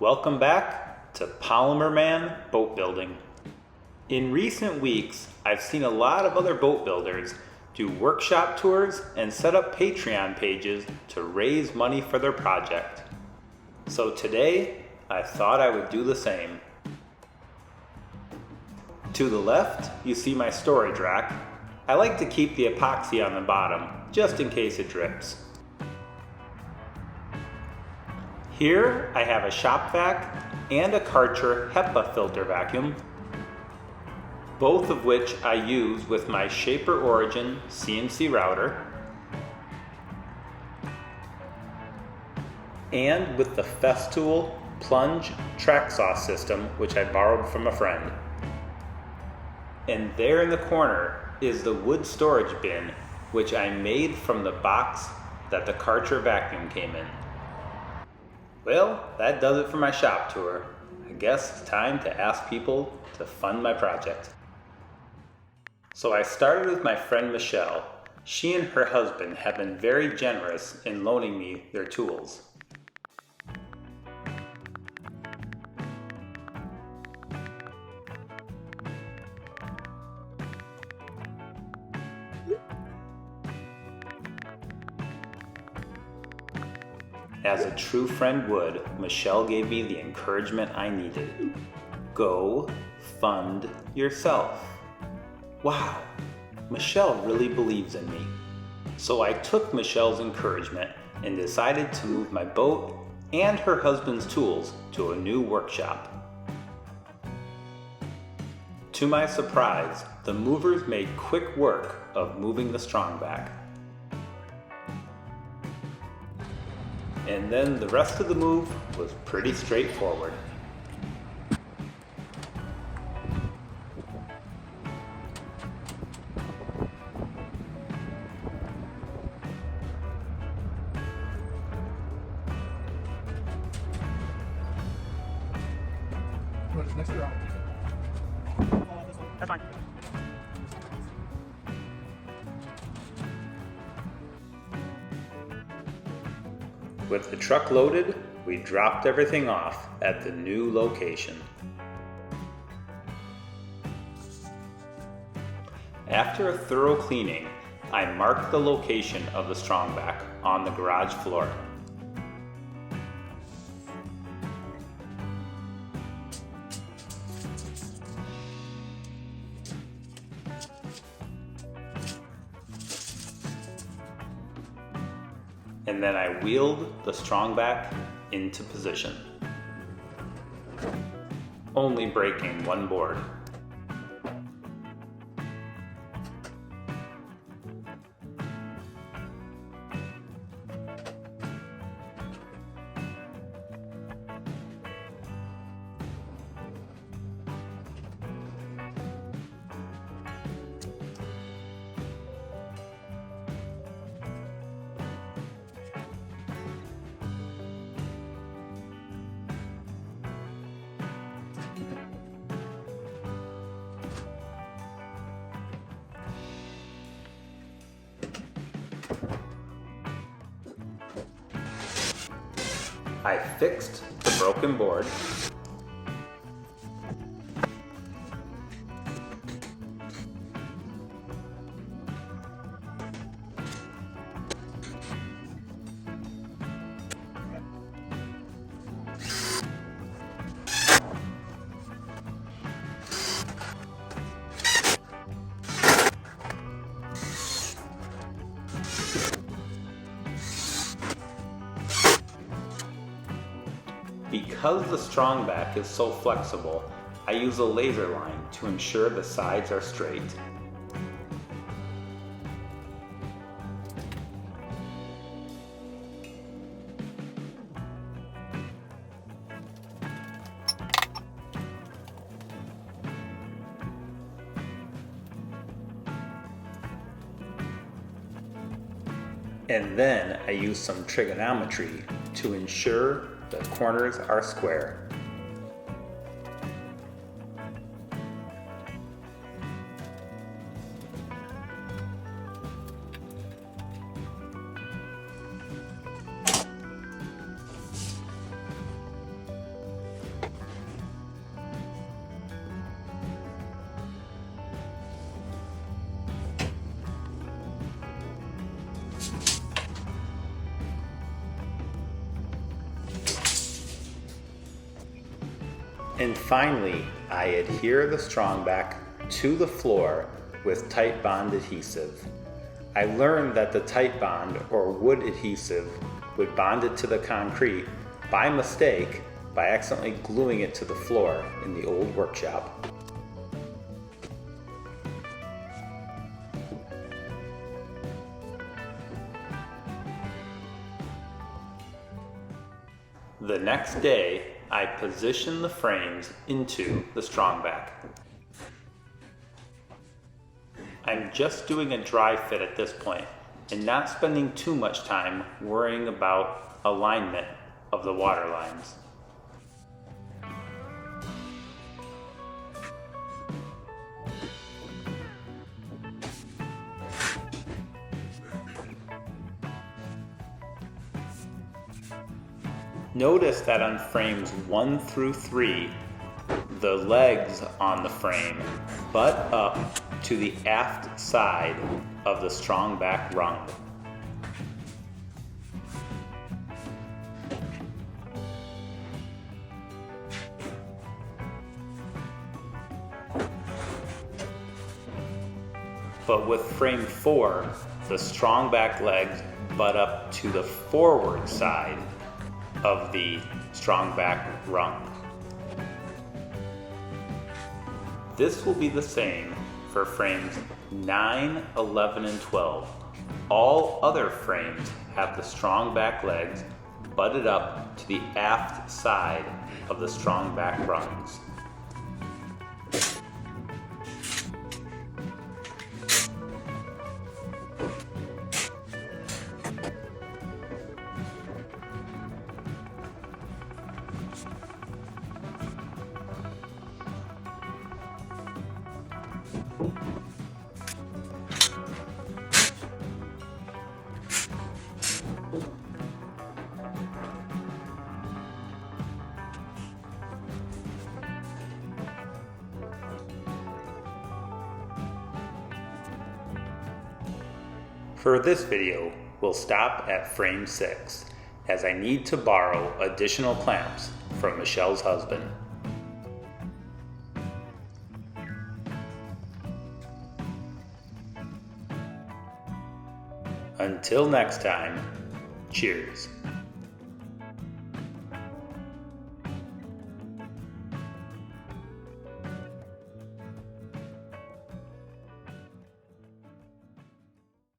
Welcome back to Polymer Man Boat Building. In recent weeks, I've seen a lot of other boat builders do workshop tours and set up Patreon pages to raise money for their project. So today, I thought I would do the same. To the left, you see my storage rack. I like to keep the epoxy on the bottom, just in case it drips. Here I have a shop vac and a Karcher HEPA filter vacuum, both of which I use with my Shaper Origin CNC router and with the Festool plunge track saw system, which I borrowed from a friend. And there in the corner is the wood storage bin, which I made from the box that the Karcher vacuum came in. Well, that does it for my shop tour. I guess it's time to ask people to fund my project. So I started with my friend Michelle. She and her husband have been very generous in loaning me their tools. As a true friend would, Michelle gave me the encouragement I needed. Go fund yourself. Wow, Michelle really believes in me. So I took Michelle's encouragement and decided to move my boat and her husband's tools to a new workshop. To my surprise, the movers made quick work of moving the Strongback. And then the rest of the move was pretty straightforward. Next round. That's fine. With the truck loaded, we dropped everything off at the new location. After a thorough cleaning, I marked the location of the Strongback on the garage floor. And then I wheeled the Strongback into position, only breaking one board. I fixed the broken board, Because the Strongback is so flexible, I use a laser line to ensure the sides are straight. And then I use some trigonometry to ensure the corners are square. And finally, I adhere the Strongback to the floor with tight bond adhesive. I learned that the tight bond or wood adhesive would bond it to the concrete by mistake by accidentally gluing it to the floor in the old workshop. The next day, I positioned the frames into the Strongback. I'm just doing a dry fit at this point and not spending too much time worrying about alignment of the water lines. Notice that on frames 1 through 3, the legs on the frame butt up to the aft side of the Strongback rung. But with frame 4, the Strongback legs butt up to the forward side of the Strongback rung. This will be the same for frames 9, 11, and 12. All other frames have the Strongback legs butted up to the aft side of the Strongback rungs. For this video, we'll stop at frame 6, as I need to borrow additional clamps from Michelle's husband. Until next time, cheers.